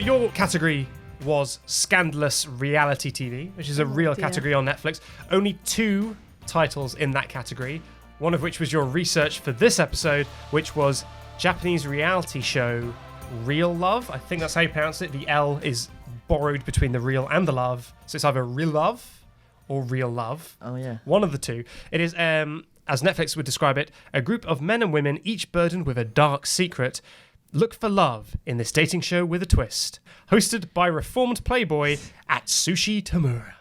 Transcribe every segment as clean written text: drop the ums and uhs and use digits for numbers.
your category was Scandalous Reality TV, which is a real category on Netflix. Only 2 titles in that category, one of which was your research for this episode, which was Japanese reality show Real Love. I think that's how you pronounce it. The L is borrowed between the real and the love. So it's either Real Love or Real Love. Oh, yeah. One of the two. It is, as Netflix would describe it, a group of men and women, each burdened with a dark secret, look for love in this dating show with a twist. Hosted by reformed playboy Atsushi Tamura.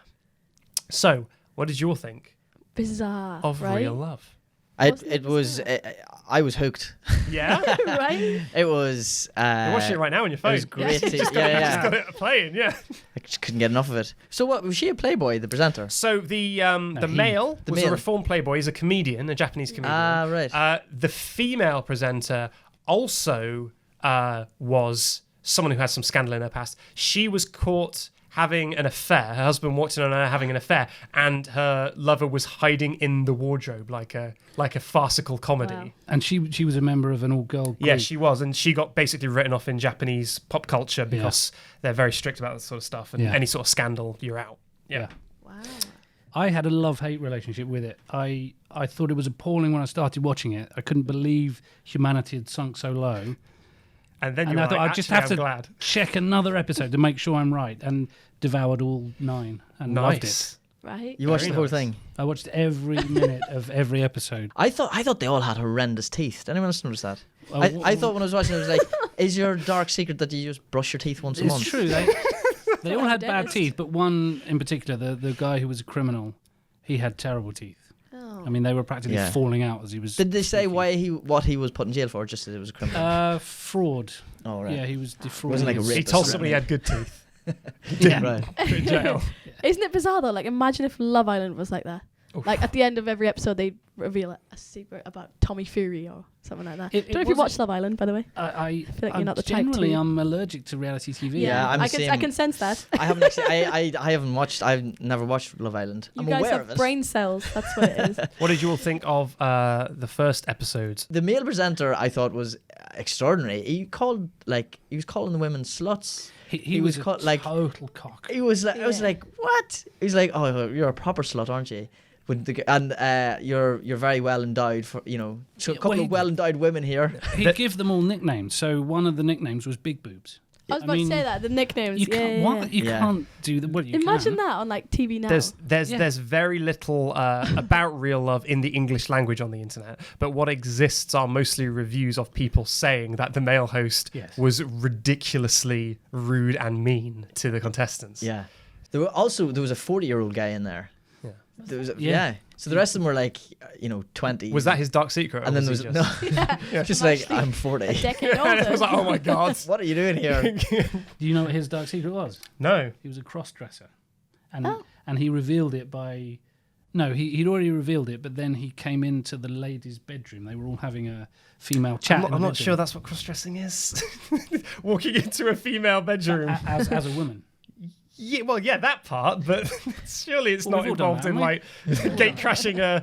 So, what did you all think Bizarre, of right? Real Love? I was hooked. Yeah? Right? It was... You're watching it right now on your phone. It was great. Just got it playing, yeah. I just couldn't get enough of it. So what, was she a playboy, the presenter? So the male was a reformed playboy. He's a comedian, a Japanese comedian. Ah, right. The female presenter also was someone who had some scandal in her past. She was caught having an affair. Her husband walked in on her having an affair, and her lover was hiding in the wardrobe like a farcical comedy. Wow. And she was a member of an all-girl group. Yeah, she was, and she got basically written off in Japanese pop culture because they're very strict about that sort of stuff, and any sort of scandal, you're out. Yeah. Wow. I had a love-hate relationship with it. I thought it was appalling when I started watching it. I couldn't believe humanity had sunk so low. And then I thought I just have to glad. check another episode to make sure I'm right, and devoured all 9 and loved it. Right? You watched Very the whole nice. thing? I watched every minute of every episode. I thought they all had horrendous teeth. Did anyone else notice that? Oh, I thought when I was watching it, I was like, is your dark secret that you just brush your teeth once a month? It's true. They all had bad Dentist. teeth, but one in particular, the guy who was a criminal, he had terrible teeth. Oh. I mean, they were practically falling out as he was... Did they say speaking. what he was put in jail for, or just that it was a criminal? Fraud. Oh, right. Yeah, he was defrauding. Wasn't like a his- rape. He told somebody he had good teeth. Yeah. Right. Put in jail. Isn't it bizarre though? Like, imagine if Love Island was like that. Oof. Like, at the end of every episode, they reveal a secret about Tommy Fury or something like that. It Don't know if you wasn't- watched Love Island, by the way. I feel like you're not the type generally, to. I'm allergic to reality TV. Yeah, I'm I the can same. I can sense that. I haven't actually. I haven't watched. I've never watched Love Island. You I'm guys aware have of it. brain cells. That's what it is. What did you all think of the first episode? The male presenter I thought was extraordinary. He was calling the women sluts. He was called, a like- total cock. He was like, I was Yeah. like, what? He's like, oh, you're a proper slut, aren't you? You're very well endowed for so a couple Well, of well endowed women here. He'd give them all nicknames. So one of the nicknames was Big Boobs. I was about to say that, the nicknames. You can't, what? You Yeah. can't do that. Well, you Imagine can. that on like TV now. There's very little about Real Love in the English language on the internet, but what exists are mostly reviews of people saying that the male host was ridiculously rude and mean to the contestants. Yeah. There was a 40-year-old guy in there. Yeah. There was Yeah. So the rest of them were like 20. Was that his dark secret? And then there was just like, I'm 40. a decade older. I was like, oh my god. What are you doing here? Do you know what his dark secret was? No. He was a cross-dresser. And he revealed it by... No, he'd already revealed it, but then he came into the ladies' bedroom. They were all having a female chat. I'm not sure that's what cross-dressing is. Walking into a female bedroom. As a woman. Yeah, well, yeah, that part, but surely it's Well, not we've all done involved that, in haven't like gate crashing a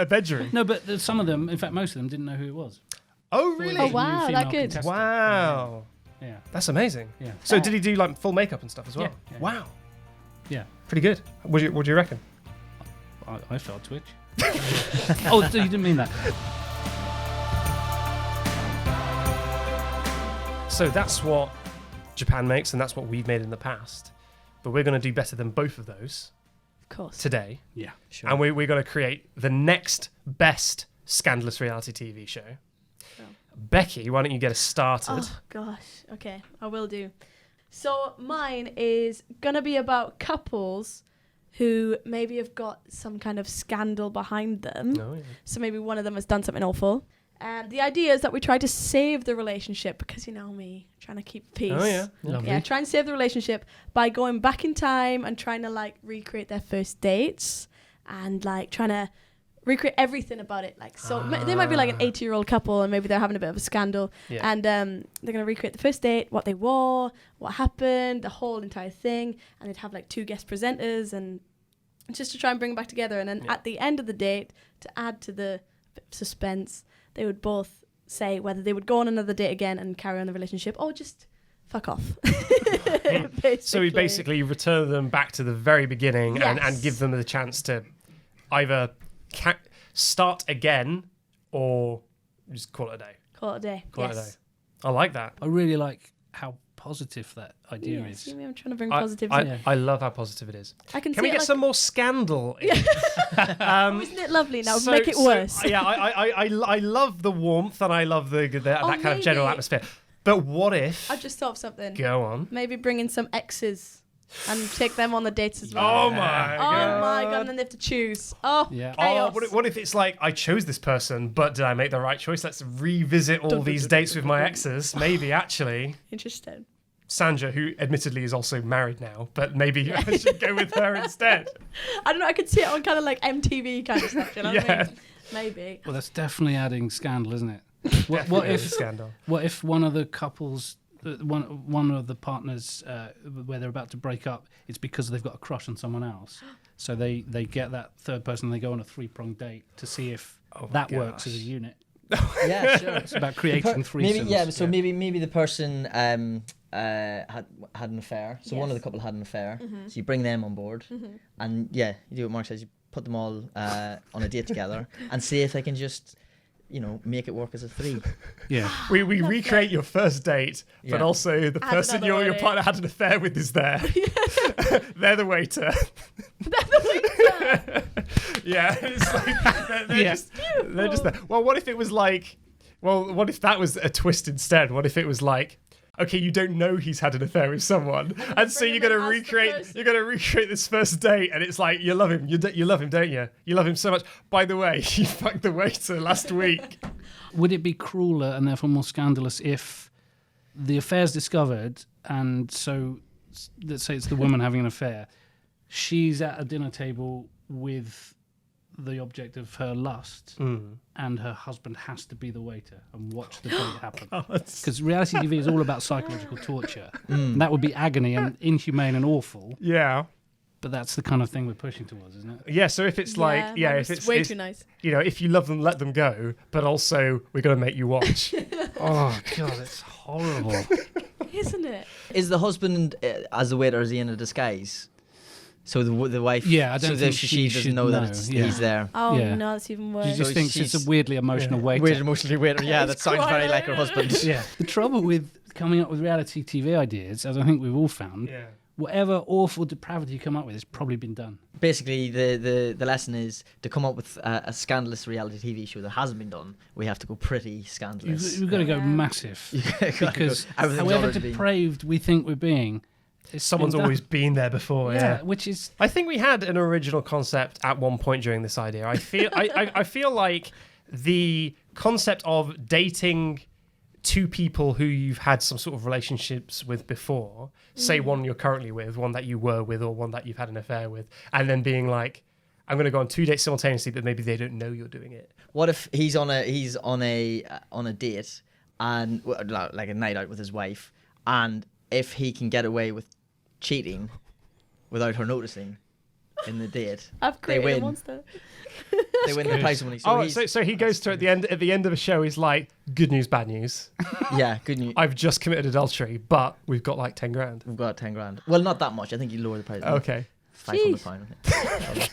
bedroom. No, but some of them, in fact, most of them didn't know who it was. Oh, really? Oh, wow, that good. Wow. Yeah. That's amazing. Yeah. So did he do like full makeup and stuff as well? Yeah. Wow. Yeah. Pretty good. What do you reckon? I felt twitch. Oh, so you didn't mean that. So that's what Japan makes, and that's what we've made in the past. But we're going to do better than both of those Of course. today. Yeah. Sure. And we're going to create the next best scandalous reality TV show. Oh. Becky, why don't you get us started? Oh, gosh. Okay, I will do. So mine is going to be about couples who maybe have got some kind of scandal behind them. Oh, yeah. So maybe one of them has done something awful. And the idea is that we try to save the relationship because, you know me, trying to keep peace. Oh, yeah. Lovely. Yeah, try and save the relationship by going back in time and trying to like recreate their first dates and like trying to recreate everything about it. Like, so they might be like an 80-year-old couple and maybe they're having a bit of a scandal. Yeah. And they're going to recreate the first date, what they wore, what happened, the whole entire thing. And they'd have like 2 guest presenters and just to try and bring them back together. And then at the end of the date, to add to the bit of suspense, they would both say whether they would go on another date again and carry on the relationship or just fuck off. So we basically return them back to the very beginning and Yes. give them the chance to either start again or just call it a day. Call it a day. Call it a yes. day. I like that. I really like how positive that idea Yeah, is. see me, I'm trying to bring positivity. I love how positive it is. I can Can see we it get like, some more scandal in? isn't it lovely? Now make it worse. Yeah, I love the warmth and I love that kind of general maybe- atmosphere. But what if... I've just thought of something. Go on. Maybe bring in some exes and take them on the dates as well. Oh my god. Oh my god, and then they have to choose. Oh, Yeah. chaos. What if it's like, I chose this person, but did I make the right choice? Let's revisit all these dates with my exes. Maybe, actually. Interesting. Sandra, who admittedly is also married now, but maybe I should go with her instead. I don't know, I could see it on kind of like MTV kind of stuff, you know what I mean? Maybe. Well, that's definitely adding scandal, isn't it? What Yeah, if scandal? What if one of the couples, one of the partners, where they're about to break up, it's because they've got a crush on someone else. So they get that third person, and they go on a 3-pronged date to see if that works as a unit. Yeah, sure. It's about creating threesomes. Maybe, yeah. So maybe the person had an affair. So one of the couple had an affair. So you bring them on board, and yeah, you do what Mark says. You put them all on a date together and see if they can just, make it work as a 3. Yeah. We recreate your first date, but Yeah. also the person another your one partner had an affair with is there. They're the waiter. Yeah, it's like they're just there. Well, what if it was like? Well, what if that was a twist instead? What if it was like? Okay, you don't know he's had an affair with someone, and so bring you're him gonna in as the recreate. person. You're gonna recreate this first date, and it's like you love him. You love him, don't you? You love him so much. By the way, you fucked the waiter last week. Would it be crueler and therefore more scandalous if the affair's discovered, and so let's say it's the woman having an affair, she's at a dinner table with the object of her lust, and her husband has to be the waiter and watch the date happen. Because reality TV is all about psychological torture. And that would be agony and inhumane and awful. Yeah. But that's the kind of thing we're pushing towards, isn't it? Yeah, so if it's like, that if was it's way too nice. if you love them, let them go, but also we're going to make you watch. Oh, God, it's horrible. Isn't it? Is the husband as the waiter, is he in a disguise? So the wife, Yeah, I don't so think that she she doesn't should know that know, yeah. he's there. Oh Yeah. no, that's even She worse. just So thinks it's she's- a weirdly emotional waiter. Weird emotionally waiter. Yeah, that sounds very like her husband. Yeah. The trouble with coming up with reality TV ideas, as I think we've all found, whatever awful depravity you come up with has probably been done. Basically, the lesson is to come up with a scandalous reality TV show that hasn't been done. We have to go pretty scandalous. We've got to go Yeah. massive. Because everything's however already been- depraved we think we're being, it's Someone's been done. always been there before. Yeah. which is I think we had an original concept at one point during this idea. I feel I feel like the concept of dating two people who you've had some sort of relationships with before, say one you're currently with, one that you were with, or one that you've had an affair with, and then being like, I'm going to go on 2 dates simultaneously, but maybe they don't know you're doing it. What if he's on a date and like a night out with his wife, and if he can get away with cheating without her noticing in the date, I've created win. a monster. they win the prize money. So he goes to at the end of a show, he's like, good news, bad news. Yeah, good news. I've just committed adultery, but we've got like 10 grand. We've got 10 grand. Well, not that much. I think you lower the prize. Okay. £500.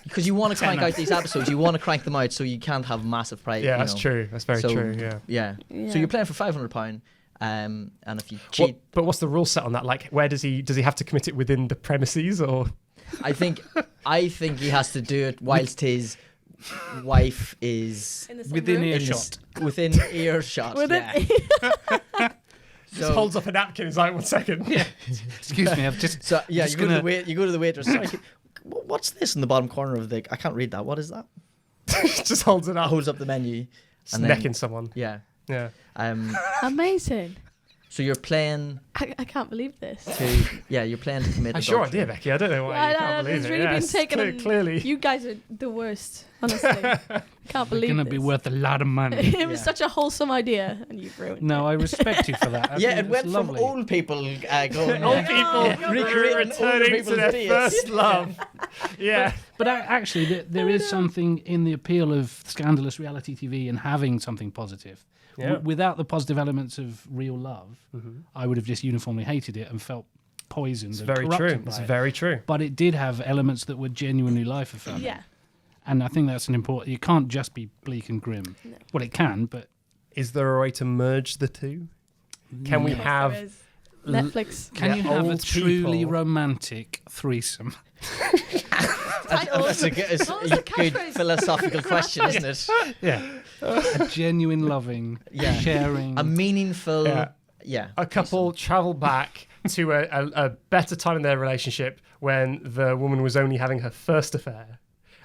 Because you want to crank out these episodes, you want to crank them out so you can't have massive prize. Yeah, that's true. That's very true. Yeah. Yeah. Yeah. So you're playing for £500, and if you cheat, But what's the rule set on that? Like, where does he have to commit it within the premises, or? I think he has to do it whilst his wife is In the same within room? earshot. within earshot. With Yeah. it. Just holds up a napkin. He's like, 1 second. Yeah. Excuse me, I've just. So yeah, Just you go gonna- to the waitress. Sorry, what's this in the bottom corner of the? I can't read that. What is that? Just holds it up. Holds up the menu. Just and then- necking someone. Yeah. Yeah. Amazing. So you're playing I can't believe this. you're playing to commit. That's your adultery. idea, Becky. I don't know why you can't believe it's it. really Yeah, been it's taken. and clearly. You guys are the worst. Honestly, can't believe Gonna this. be worth a lot of money. It was Yeah. such a wholesome idea, and you've ruined No, I respect you for that. I Yeah, think it it's went lovely. from old people going Old people recreating older returning to people's their dates. first love. Yeah. But actually, there is something in the appeal of scandalous reality TV and having something positive. Yeah. Without the positive elements of real love, I would have just uniformly hated it and felt poisoned. It's and very corrupted true. by It's it. very true. But it did have elements that were genuinely life affirming. Yeah. And I think that's an important. You can't just be bleak and grim. No. Well, it can, but Is there a way to merge the two? Can we Yes, there have is. Netflix. can you have a old truly people? romantic threesome? That's a good, it's What was the a good catchphrase? philosophical question, isn't it? Yeah, a genuine loving, Yeah. sharing. A meaningful, Yeah. yeah. A couple travel back to a better time in their relationship when the woman was only having her first affair,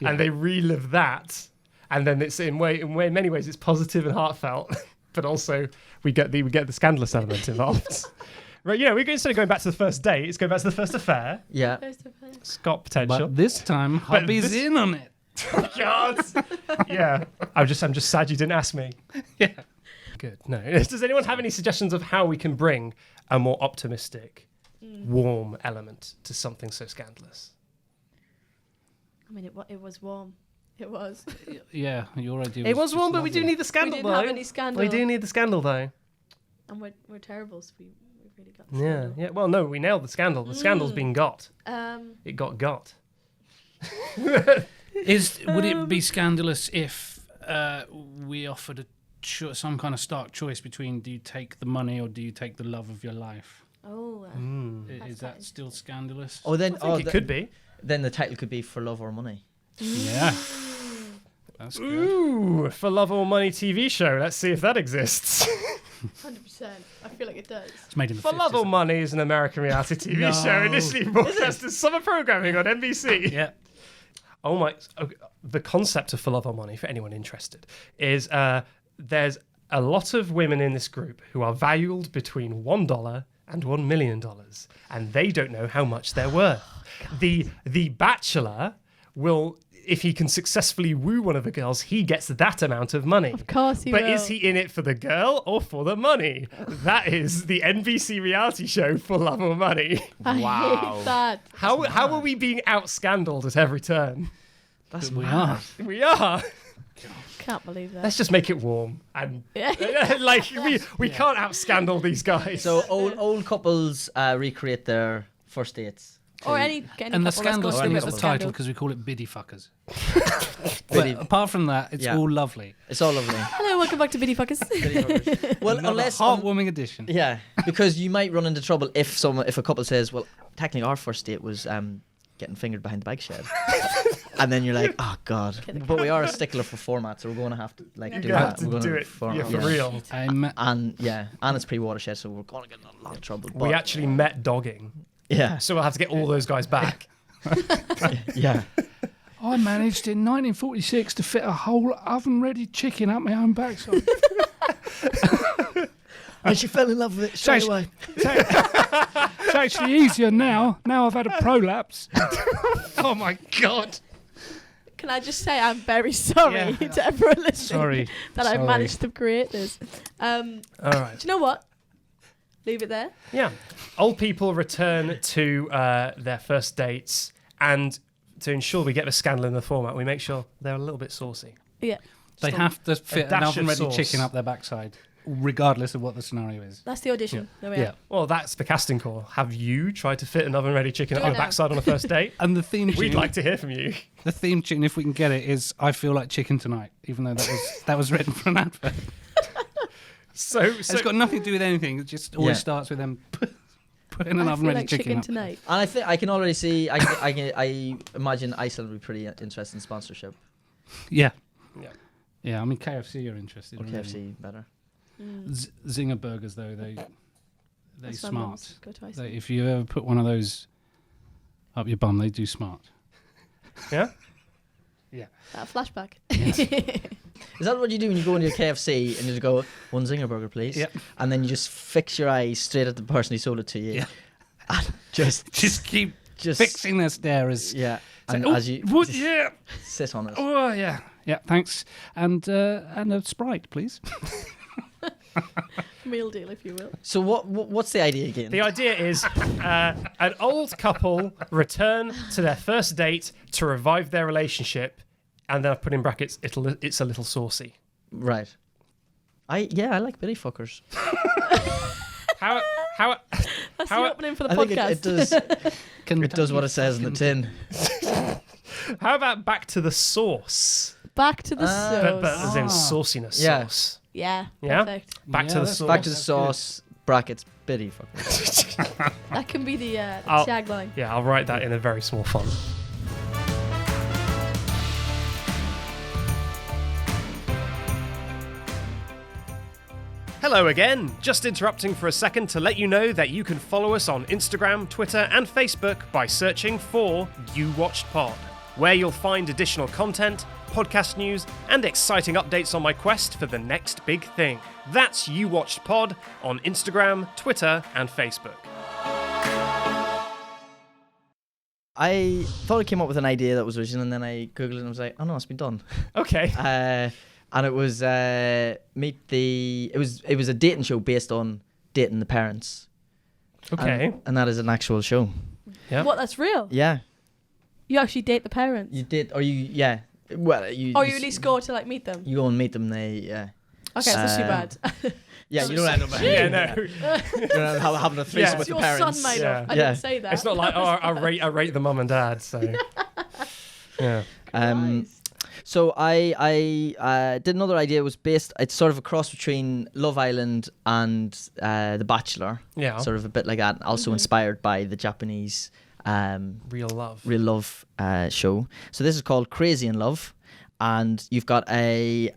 and they relive that, and then it's in many ways it's positive and heartfelt, but also we get the scandalous element involved. Right, instead of going back to the first date, it's going back to the first affair. Yeah. First of all. It's got potential. But this time, hubby's this- in on it. God. Yeah. I'm just sad you didn't ask me. Yeah. Good. No. Does anyone have any suggestions of how we can bring a more optimistic, warm element to something so scandalous? I mean, it was warm. It was. Yeah, your idea. It was just warm, but we do lovely. need the scandal, didn't though. have any scandal. We do need the scandal, though. And we're terrible, so we really got the Yeah. scandal. Yeah. Well, no, we nailed the scandal. The scandal's been got. It got. Would it be scandalous if we offered some kind of stark choice between do you take the money or do you take the love of your life? Oh. Is that still scandalous? Oh, then I think it could be. Then the title could be For Love or Money. Yeah. That's good. Ooh, for Love or Money TV show. Let's see if that exists. 100%. I feel like it does. It's made in the For Love or 50s. Money is an American reality TV No. show initially broadcast as summer programming on NBC. Yeah. Oh my! Okay, the concept of For Love or Money, for anyone interested, is there's a lot of women in this group who are valued between $1 and $1 million, and they don't know how much they're worth. The Bachelor will, if he can successfully woo one of the girls, he gets that amount of money. Of course he But will. is he in it for the girl or for the money? That is the NBC reality show For Love or Money. I hate that. How are we being out-scandaled at every turn? That's We mad. are. We are. Can't believe that. Let's just make it warm. And Yeah. like we can't out-scandal these guys. So old couples recreate their first dates. Or any And the couple that's scandalous got thing a is bit the of title scandal. because we call it Biddy Fuckers. Biddy- But apart from that, it's Yeah. all lovely. It's all lovely. Hello, welcome back to Biddy Fuckers. Well, Another unless heartwarming edition. yeah, because you might run into trouble if a couple says, "Well, technically our first date was getting fingered behind the bike shed," and then you're like, "Oh God!" But we are a stickler for format, so we're going to have to do you that. have to We're gonna do it for real. And it's pre-watershed, so we're going to get in a lot of trouble. We But, actually met dogging, yeah, so we'll have to get all those guys back. yeah. I managed in 1946 to fit a whole oven-ready chicken up my own backside. And she fell in love with it straight away. It's actually easier now. Now I've had a prolapse. Oh my God. Can I just say I'm very sorry Yeah. to everyone listening Sorry. that I Sorry. managed to create this. All right. Do you know what? Leave it there. Yeah. Old people return to their first dates, and to ensure we get the scandal in the format, we make sure they're a little bit saucy. Yeah. They have to fit an dash of oven-ready sauce. chicken up their backside, regardless of what the scenario is. That's the audition. There we Yeah. are. Well, that's the casting call. Have you tried to fit an oven-ready chicken Do on it the now. backside on a first date? And the theme tune, We'd like to hear from you. the theme tune, if we can get it, is "I Feel Like Chicken Tonight," even though that was written for an advert. So It's got nothing to do with anything. It just always starts with them putting an I feel oven-ready like chicken up. tonight. And I think I can already see. I imagine Iceland would be pretty interested in sponsorship. Yeah. Yeah. Yeah, I mean KFC are interested. Or aren't they? KFC better. Zinger burgers though, they That's my smart. mum's go-to ice They, cream. if you ever put one of those up your bum, they do smart. Yeah? That flashback. Is that what you do when you go into your KFC and you just go, "One Zinger burger, please"? Yep. And then you just fix your eyes straight at the person who sold it to you. Yeah. And just Keep just fixing their stare as Yeah. Say, And "Oh, as you what? just Yeah. sit on it. Oh yeah. Yeah. Thanks. And a Sprite, please. Meal deal, if you will. So what's the idea again? The idea is an old couple return to their first date to revive their relationship, and then I put in brackets, it's a little saucy. Right. I like bitty fuckers. How That's the opening for the I think podcast. it does. It does what it says in the tin. How about back to the sauce? Back to the sauce. But as in sauciness Yeah. sauce. Yeah, Yeah? perfect. Back to the sauce. Back to the sauce. Brackets. Bitty fuckers. That can be the I'll- tagline. Yeah, I'll write that in a very small font. Hello again. Just interrupting for a second to let you know that you can follow us on Instagram, Twitter, and Facebook by searching for You Watched Pod, where you'll find additional content, podcast news, and exciting updates on my quest for the next big thing. That's You Watched Pod on Instagram, Twitter, and Facebook. I thought I came up with an idea that was original, and then I googled it and I was like, oh no, it's been done. Okay. And it was it was a dating show based on dating the parents. Okay. And that is an actual show. Yeah. What? That's real? Yeah. You actually date the parents? You did, or you, yeah. Well, you. Or you at least go to like meet them? You go and meet them. Yeah. Okay, so that's too bad. Yeah, you don't end up. Yeah, no. You don't end up having a threesome Yeah. with the Your parents. son might Yeah. have. I Yeah. didn't say that. It's not like, oh, I rate the mum and dad, so. Yeah. Nice. So I did another idea. It was based. It's sort of a cross between Love Island and The Bachelor. Yeah. Sort of a bit like that. Also inspired by the Japanese Real love. Real Love show. So this is called Crazy in Love, and you've got a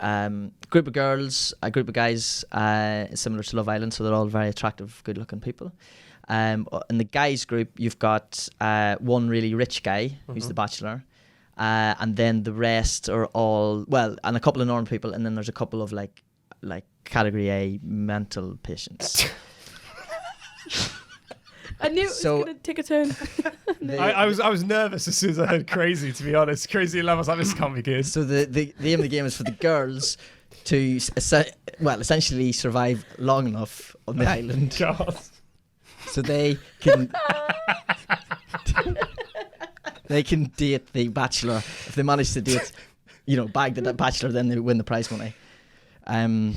group of girls, a group of guys, similar to Love Island. So they're all very attractive, good-looking people. In the guys group, you've got one really rich guy who's the Bachelor. And then the rest are all, well, and a couple of normal people, and then there's a couple of like category A mental patients. I knew it was going to take a turn. I was nervous as soon as I heard crazy, to be honest. Crazy in love, I was like, this can't be good. So the aim of the game is for the girls to essentially survive long enough on the island God. so they can date the Bachelor. If they manage to date, bag the Bachelor, then they win the prize money. And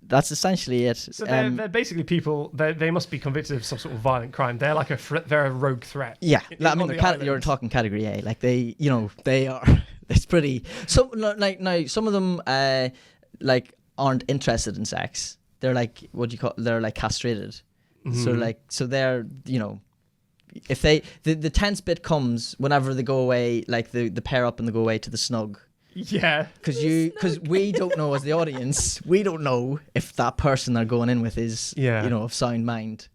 that's essentially it. So they're basically people, they must be convicted of some sort of violent crime. They're like they're a rogue threat. Yeah, I on mean, the island. you're talking category A. Like they are. It's pretty. Some of them aren't interested in sex. They're like they're like castrated. Mm-hmm. So they're if they the tense bit comes whenever they go away, like the pair up and they go away to the snug. Yeah. Because we don't know as the audience, we don't know if that person they're going in with is of sound mind,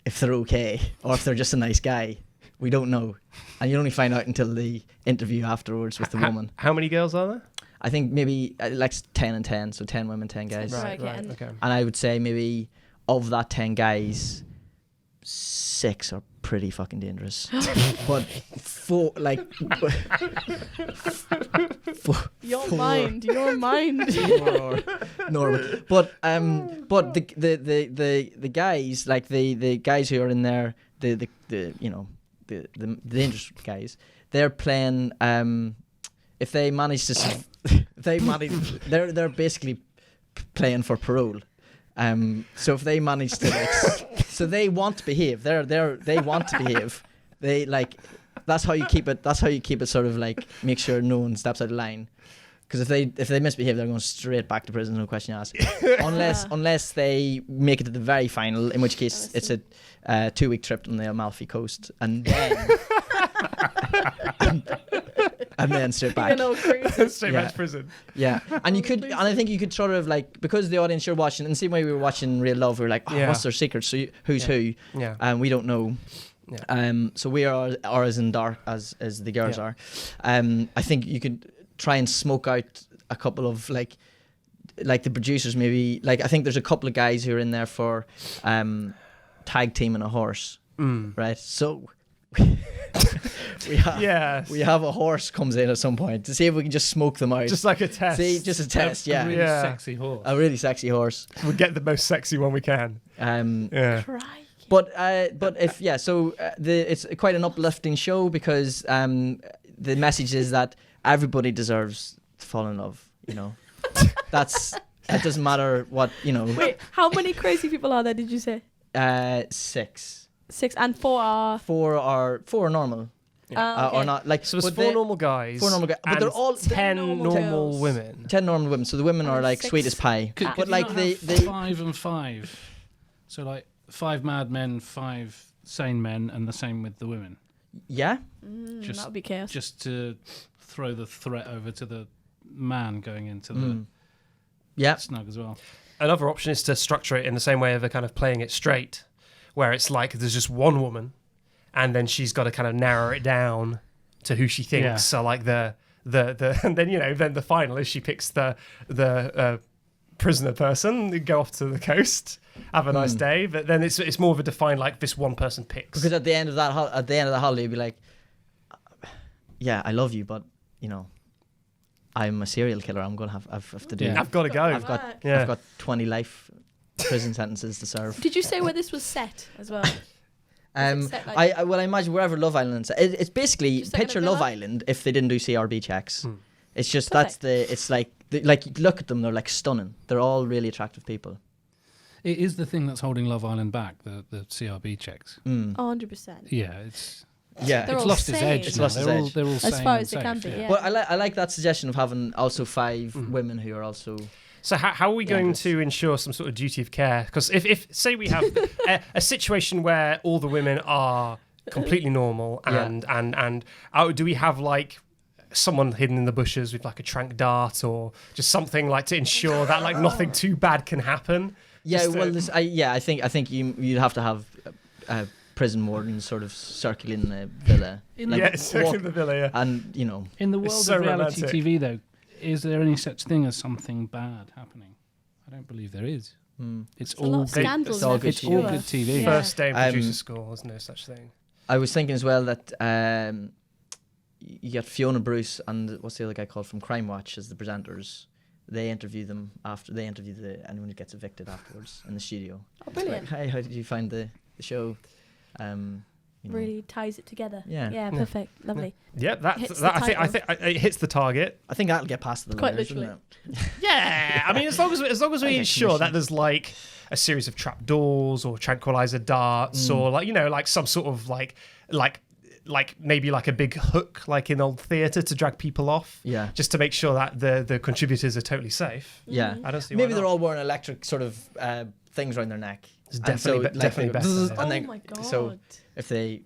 if they're okay or if they're just a nice guy. We don't know, and you only find out until the interview afterwards with the woman. How many girls are there? I think maybe like 10 and 10, so 10 women, 10 guys. Right. Okay. And I would say maybe of that 10 guys, 6 are pretty fucking dangerous. But four. Your mind. Normal. But the guys, like the guys who are in there, the dangerous guys, they're playing. If they manage to, they're basically playing for parole. So if they manage to, so they want to behave. They want to behave. They that's how you keep it. That's how you keep it sort of like make sure no one steps out of line. Because if they misbehave, they're going straight back to prison, no question asked. unless they make it to the very final, in which case it's a 2-week trip on the Amalfi Coast, and then and then straight back. Straight back to prison. Yeah, and I think you could sort of like, because the audience you're watching, and the same way we were watching Real Love, we were like, what's their secret? So who's who? Yeah. And we don't know. Yeah. So we are as in dark as the girls are. I think you could try and smoke out a couple of like the producers maybe. Like I think there's a couple of guys who are in there for tag team and a horse. Right. So we have a horse comes in at some point to see if we can just smoke them out. Just like a test. See, just a test, A really Yeah. sexy horse. A really sexy horse. We'll get the most sexy one we can. Yeah. Crikey. But if it's quite an uplifting show because the message is that everybody deserves to fall in love. You know, it doesn't matter what you know. Wait, how many crazy people are there? Did you say 6. 6 and 4 are? 4 are normal. Okay. Or not like So it's but 4 they- normal guys. 4 normal guys, but and they're all 10 normal normal girls. women. 10 normal women. So the women are And like 6 sweet as pie. Could But you like not they have 5 and 5. So like 5 mad men, 5 sane men, and the same with the women. yeah. Just- That would be chaos. Just to throw the threat over to the man going into the Yeah. snug as well. Another option is to structure it in the same way of a kind of playing it straight, where it's like there's just one woman, and then she's got to kind of narrow it down to who she thinks. Yeah. So like the and then then the final is she picks the prisoner person, they go off to the coast, have a nice day. But then it's more of a defined like this one person picks. Because at the end of that holiday, you'd be like, yeah, I love you, but you know, I'm a serial killer. I'm gonna have to do. Yeah. I've got to go. I've got Yeah. I've got 20 life prison sentences to serve. Did you say where this was set as well? set like- I imagine wherever Love Island's. It's basically Just like in a picture Love villa? Island if they didn't do CRB checks. It's just Perfect. it's like look at them, they're like stunning. They're all really attractive people. It is the thing that's holding Love Island back, the CRB checks. 100%. Yeah, it's Yeah. They're it's all lost its sane. edge. It's now. lost its They're all edge. they're all As sane far and as they safe, can be, yeah. But I like that suggestion of having also 5 women who are also. So how are we going it's- to ensure some sort of duty of care? Because if say we have a situation where all the women are completely normal and do we have like someone hidden in the bushes with like a trank dart or just something like to ensure that like nothing too bad can happen? Yeah, Just to- well, I think you'd have to have prison wardens sort of circling the villa. Circling the villa. Yeah. And you know, In the It's world so of reality romantic. TV, though, is there any such thing as something bad happening? I don't believe there is. It's A lot all of good. scandals. it's all in good It's every all show. good TV. Yeah. First day in producer Um, school, there's no such thing. I was thinking as well that you get Fiona Bruce and what's the other guy called from Crime Watch as the presenters. They interview them after they interview anyone who gets evicted afterwards in the studio. Oh, brilliant. Like, hey, how did you find the show? You know. Really ties it together. Yeah. Yeah, perfect. Lovely. Yeah, Hits that the I think it hits the target. I think that'll get past the Quite lawyers, literally. wouldn't it? Yeah, I mean, as long as we get ensure commission. that there's like a series of trap doors or tranquilizer darts or like like some sort of like maybe like a big hook like in old theatre to drag people off. Yeah. Just to make sure that the contributors are totally safe. Yeah. I don't see Maybe why they're not. all wearing electric sort of things around their neck. It's And definitely definitely better. bzzz, Yeah. and Oh then- my god. so if they,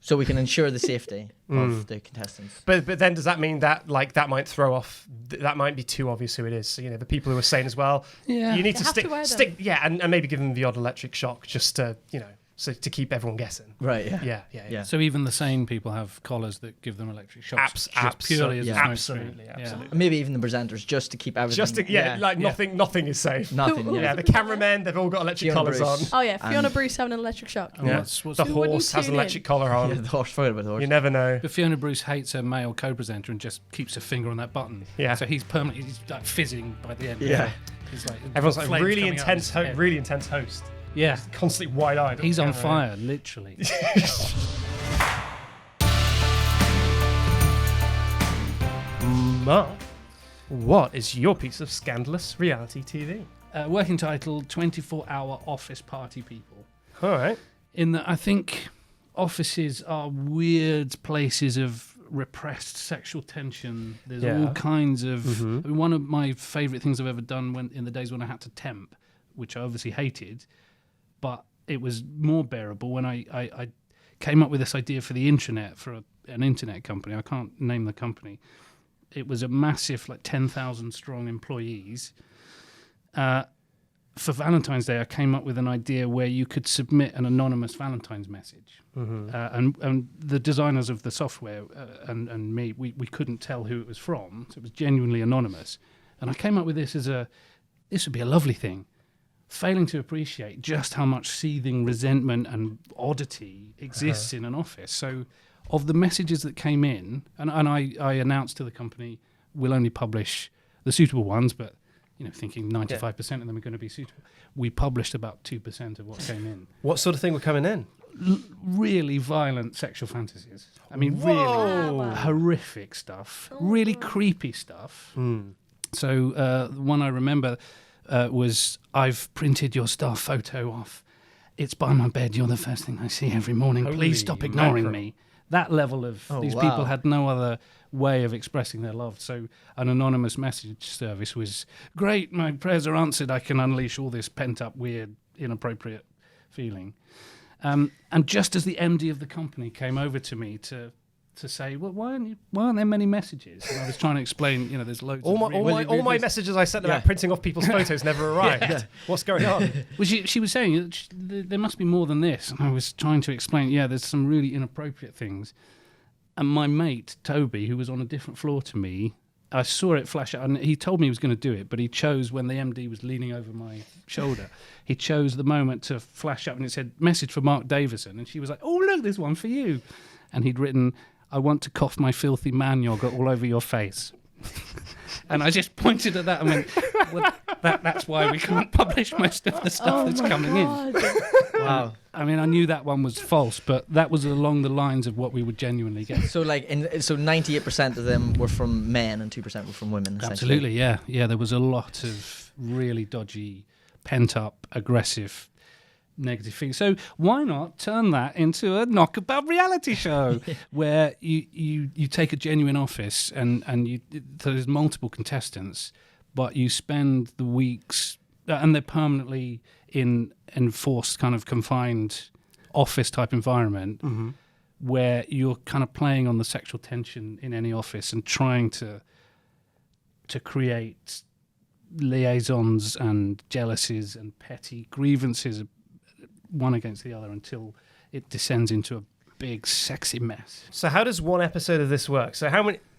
so we can ensure the safety of the contestants. But then does that mean that like that might throw off? That might be too obvious who it is. So the people who are saying as well. Yeah. You need They to have to stick wear stick and maybe give them the odd electric shock just to so to keep everyone guessing. Right. Yeah. Yeah. So even the sane people have collars that give them electric shocks. just purely as a yeah. smoke Absolutely, screen. absolutely. Maybe even the presenters just to keep everything. Just to, nothing is safe. Nothing. Who- Yeah. Yeah, the cameramen, they've all got electric Fiona collars Bruce. on. Oh yeah, Fiona And- Bruce having an electric shock. And Yeah. what's The Who wouldn't horse has an tune in? electric collar on. Yeah, the horse. Forget about the horse. You never know. But Fiona Bruce hates her male co-presenter and just keeps her finger on that button. Yeah. So he's permanently like fizzing by the end. Yeah. He's like Everyone's like flames really coming out of his intense, head. really intense host. Yeah. Constantly wide-eyed. He's on Camera. fire, literally. Mark, what is your piece of scandalous reality TV? Working title: 24-hour office party people. All right. In that, I think offices are weird places of repressed sexual tension. There's Yeah. all kinds of. I mean, one of my favourite things I've ever done in the days when I had to temp, which I obviously hated, but it was more bearable when I came up with this idea for the intranet for an internet company. I can't name the company. It was a massive, like 10,000 strong employees. For Valentine's Day, I came up with an idea where you could submit an anonymous Valentine's message. And the designers of the software and me, we couldn't tell who it was from, so it was genuinely anonymous. And I came up with this this would be a lovely thing, failing to appreciate just how much seething resentment and oddity exists in an office. So of the messages that came in, and I announced to the company, we'll only publish the suitable ones, but thinking 95% of them are going to be suitable. We published about 2% of what came in. What sort of thing were coming in? Really violent sexual fantasies. I mean, Whoa. really horrific stuff, really creepy stuff. So the one I remember was, I've printed your star photo off. It's by my bed. You're the first thing I see every morning. Holy Please stop ignoring mackerel. me. That level of these people had no other way of expressing their love. So an anonymous message service was great. My prayers are answered. I can unleash all this pent-up, weird, inappropriate feeling. And just as the MD of the company came over to me to say, well, why aren't there many messages? And I was trying to explain, there's loads. All my messages I sent about printing off people's photos never arrived. What's going on? Well, she was saying there must be more than this, and I was trying to explain. There's some really inappropriate things. And my mate Toby, who was on a different floor to me, I saw it flash out, and he told me he was going to do it, but he chose, when the MD was leaning over my shoulder, he chose the moment to flash up, and it said, message for Mark Davison, and she was like, oh, look, there's one for you. And he'd written, I want to cough my filthy man yogurt all over your face. And I just pointed at that and went, well, that's why we can't publish most of the stuff that's coming in. Wow. I mean, I knew that one was false, but that was along the lines of what we would genuinely get. So 98% of them were from men and 2% were from women. Absolutely, yeah. There was a lot of really dodgy, pent-up, aggressive, negative things. So why not turn that into a knockabout reality show where you take a genuine office and there's multiple contestants, but you spend the weeks and they're permanently in enforced kind of confined office type environment where you're kind of playing on the sexual tension in any office and trying to create liaisons and jealousies and petty grievances one against the other until it descends into a big sexy mess. So how does one episode of this work? So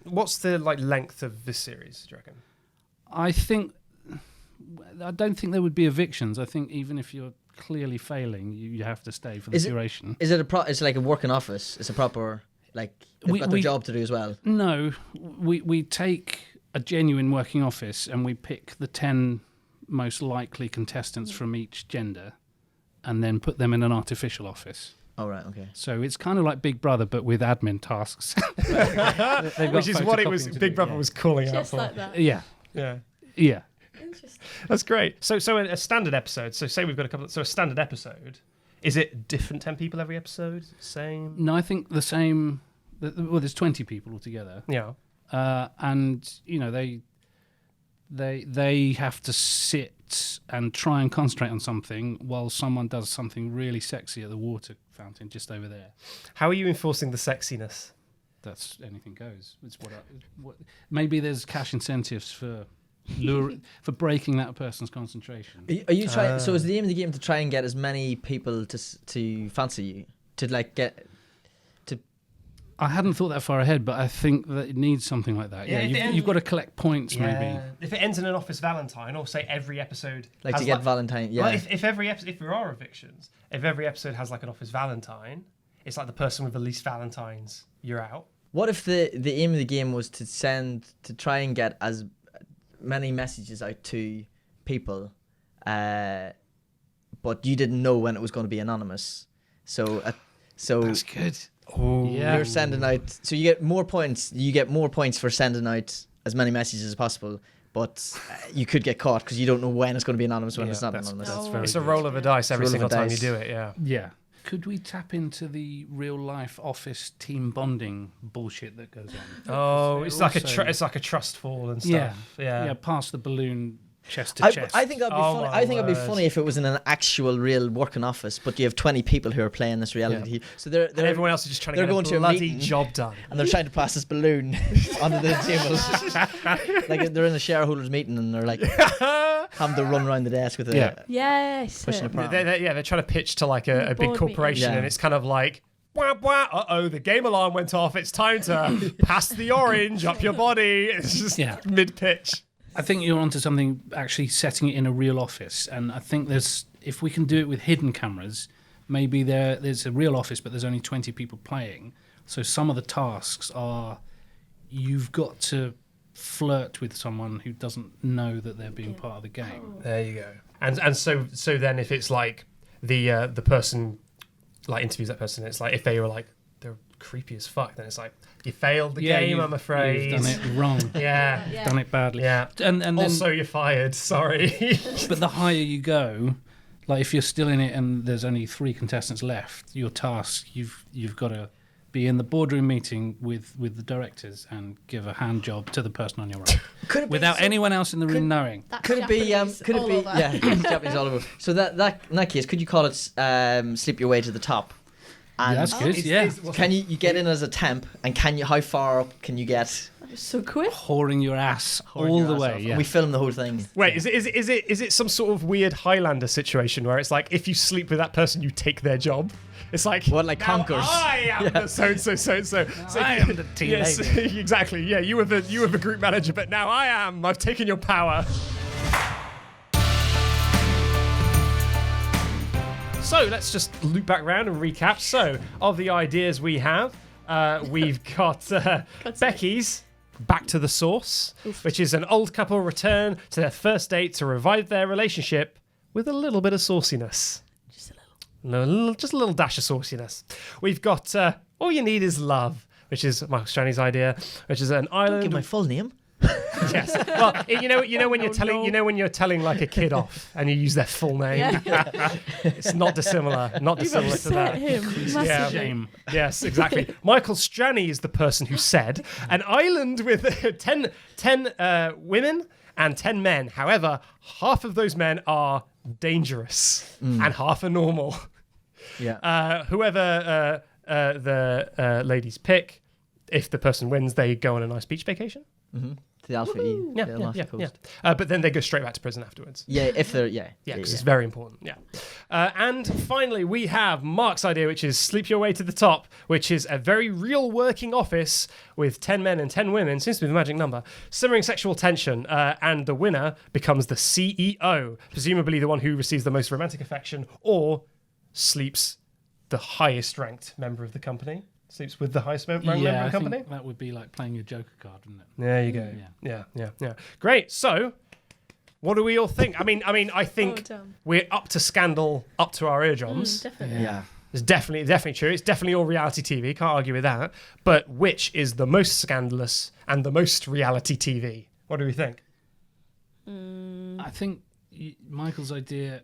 what's the length of this series, do you reckon? I don't think there would be evictions. I think even if you're clearly failing, you have to stay for the duration. Is it it's like a working office? It's a proper, they've got their job to do as well? No, we take a genuine working office and we pick the 10 most likely contestants from each gender and then put them in an artificial office. Oh, right, okay. So it's kind of like Big Brother, but with admin tasks. Which is what it was. Big Brother was calling out Just for. like that. Yeah. Interesting. That's great. So a standard episode. So say we've got a couple. So a standard episode. Is it different 10 people every episode? Same? No, I think the same. Well, there's 20 people altogether. Yeah. And they have to sit and try and concentrate on something while someone does something really sexy at the water fountain just over there. How are you enforcing the sexiness? That's anything goes. It's what maybe there's cash incentives for breaking that person's concentration. Are you trying? So is the aim of the game to try and get as many people to fancy you, to get? I hadn't thought that far ahead, but I think that it needs something like that. Yeah, you've got to collect points, maybe. If it ends in an office Valentine, or say every episode Like has to get Valentine, yeah. Well, if every episode, if there are evictions, if every episode has like an office Valentine, it's like the person with the least Valentines, you're out. What if the aim of the game was to try and get as many messages out to people, but you didn't know when it was going to be anonymous? So That's good. Oh, yeah. You're sending out, so you get more points. You get more points for sending out as many messages as possible, but you could get caught because you don't know when it's going to be anonymous, when it's not anonymous. That's Oh, very it's it's a roll of a dice every Roll of a single time you dice. do it. Yeah. Yeah. Could we tap into the real life office team bonding bullshit that goes on? Oh, it's like also- it's like a trust fall and Yeah. stuff. Yeah. Pass the balloon chest to chest. I think that'd be Oh funny. my I think it'd be word. funny if it was in an actual real working office, but you have 20 people who are playing this reality. So And everyone else is just trying to they're get going a to a bloody meeting. job done. and they're trying to pass this balloon onto the table. Like they're in a shareholders meeting and they're like having to run around the desk with a Yes. pushing a pram. They're trying to pitch to like a big board corporation, meeting. and it's kind of like, wah, wah, uh-oh, the game alarm went off. It's time to pass the orange up your body. It's just mid-pitch. I think you're onto something, actually setting it in a real office. And I think if we can do it with hidden cameras, maybe there's a real office, but there's only 20 people playing. So some of the tasks are you've got to flirt with someone who doesn't know that they're being part of the game. There you go. And so then if it's like the person like interviews that person, it's like if they were like they're creepy as fuck, then it's like you failed the game. I'm afraid you've done it wrong. Yeah. Yeah. Done it badly. Yeah. And then Also, you're fired. Sorry. but the higher you go, like if you're still in it and there's only 3 contestants left, your task you've got to be in the boardroom meeting with the directors and give a hand job to the person on your right, Could it be without anyone else in the room knowing. That's Could it be? Could it be? all over. Yeah, it's Japanese all over. So that in that case, could you call it sleep your way to the top? And Yeah, that's good. Yeah, Can you get in as a temp? And can you? How far up can you get? So quick. whoring your ass Whoring all your the ass way. off? Yeah. And we film the whole thing. Wait, is it some sort of weird Highlander situation where it's like if you sleep with that person, you take their job? It's like What, like now Conquers? I am the so. I am the team Yes, lady. exactly. Yeah, you were the group manager, but now I am. I've taken your power. So let's just loop back around and recap. So of the ideas we have, we've got Becky's Back to the Source, which is an old couple return to their first date to revive their relationship with a little bit of sauciness. Just a little dash of sauciness. We've got All You Need Is Love, which is Michael Stranney's idea, which is an Don't island. give my full name. Yes. Well, you know when you're telling, when you're telling like a kid off and you use their full name. Yeah. It's not dissimilar. Not dissimilar to that. him. Yeah. Massively. Shame. Yes, exactly. Michael Stranney is the person who said an island with 10 women and 10 men. However, half of those men are dangerous and half are normal. Yeah. Whoever the ladies pick, if the person wins, they go on a nice beach vacation. To the Alpha E. Yeah, the yeah, Alpha yeah, Coast. yeah. But then they go straight back to prison afterwards. Yeah, if they're Yeah, because it's very important. Yeah. And finally, we have Mark's idea, which is Sleep Your Way to the Top, which is a very real working office with 10 men and 10 women, seems to be the magic number, simmering sexual tension, and the winner becomes the CEO, presumably the one who receives the most romantic affection or sleeps the highest ranked member of the company. Sleeps with the highest ranked member Yeah, of I the company. think that would be like playing your Joker card, wouldn't it? There you go. Yeah. Great. So, what do we all think? I mean, I think Tom. we're up to scandal, up to our eardrums. Definitely. Yeah. It's definitely true. It's definitely all reality TV. Can't argue with that. But which is the most scandalous and the most reality TV? What do we think? I think Michael's idea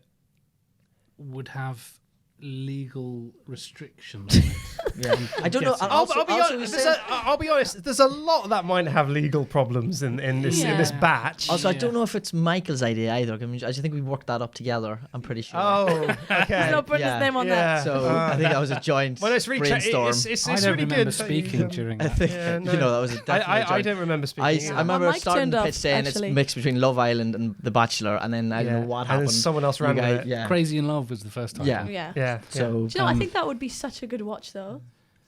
would have legal restrictions on it. Yeah. I don't know. Yes. And I'll also, be also honest. we said- I'll be honest. There's a lot that might have legal problems in this Yeah. batch. Also, I Yeah. don't know if it's Michael's idea either. I mean, I just think we worked that up together. I'm pretty sure. Oh, okay. There's no putting Yeah. his name on Yeah. that. So I think that was a joint Well, it's brainstorm. It's I don't really remember good. speaking during I that. think Yeah, no. you know that was a definitely a I joint. don't remember speaking. I either. remember My mic starting turned the off, pitch saying actually. it's mixed between Love Island and The Bachelor, and then I don't know what And happened. then someone else You ran with guys- it. Yeah. Crazy in Love was the first time. Yeah. Yeah. Yeah. So Do you know, I think that would be such a good watch, though.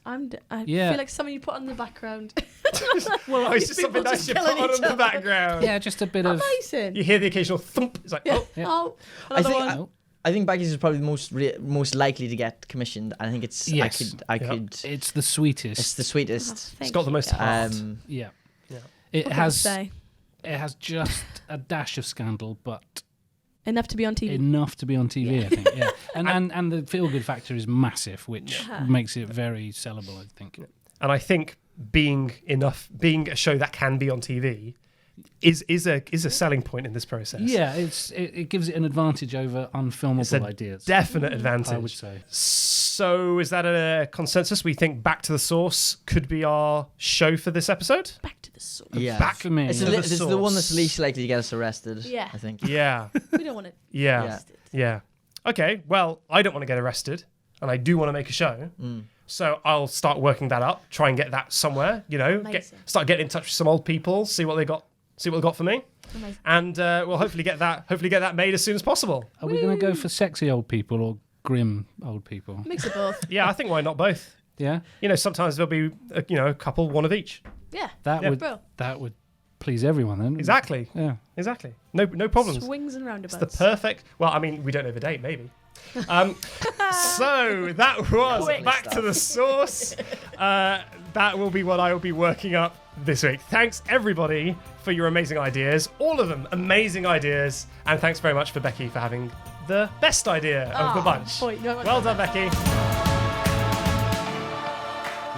I Yeah. feel like something you put on the background. Well, it's just something People nice just you put killing on each in the other. background. Yeah, just a bit of. Amazing. You hear the occasional thump. It's like, Yeah. oh, Yeah. Oh, I another think one. I think Becky's is probably the most likely to get commissioned. I think it's Yes. I Yep. could. It's the sweetest. It's the sweetest. it's got the most heart. Yeah. Yeah. It What can I has. say? It has just a dash of scandal, but Enough to be on TV. enough to be on TV. I think. Yeah. And the feel good factor is massive, which Yeah. makes it very sellable. I think. And I think being a show that can be on TV is a selling point in this process. Yeah, it gives it an advantage over unfilmable It's a ideas. Definite advantage. I would say. So is that a consensus? We think Back to the Source could be our show for this episode? Back to the source. Yeah. Back For me, It's, to the, the it's the one that's source. least likely to get us arrested. Yeah. I think. Yeah. We don't want it. Yeah. Yeah. Okay, well, I don't want to get arrested, and I do want to make a show. So I'll start working that up, try and get that somewhere, Amazing. start getting in touch with some old people, see what they got for me. Amazing. And we'll hopefully get that made as soon as possible. are we going to go for sexy old people or grim old people? Mix of both. Yeah, I think why not both? Yeah, Sometimes there'll be a couple, one of each. Yeah. that Yeah. would Bro. please everyone then. Exactly. Yeah. Exactly. No problems. Swings and It's roundabouts. the perfect. Well, I mean, we don't know the date, maybe. So that was Quick Back to the Source. That will be what I will be working up this week. Thanks, everybody, for your amazing ideas. All of them amazing ideas. And thanks very much for Becky for having the best idea of the bunch. Well done, Becky.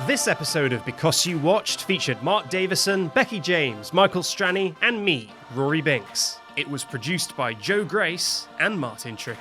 This episode of Because You Watched featured Mark Davison, Becky James, Michael Stranney, and me, Rory Binks. It was produced by Joe Grace and Martin Trickey.